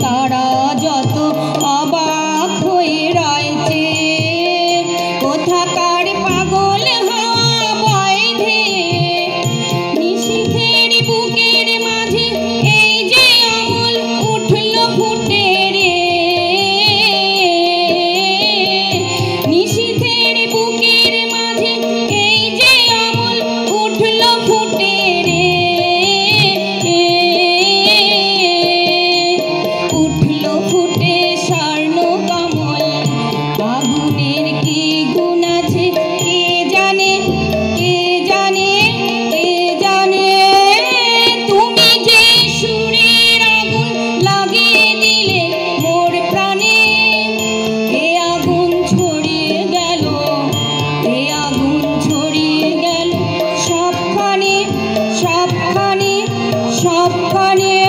তারা যত অবাক হয়ে রয়েছে, কোথাকার পাগল হাওয়া বয় ধেয়ে, নিশীথের বুকের মাঝে এই যে অমল উঠল ফুটে রে, নিশীথের বুকের মাঝে এই যে অমল উঠল ফুটে রে, উঠল ফুটে স্বর্ণ কমল। আগুনের কি গুণ আছে কে জানে, কে জানে, কে জানে, তুমি যে সুরের আগুন লাগিয়ে দিলে মোর প্রাণে, এ আগুন ছড়িয়ে গেল, এ আগুন ছড়িয়ে গেল সবখানে, সবখানে, সবখানে।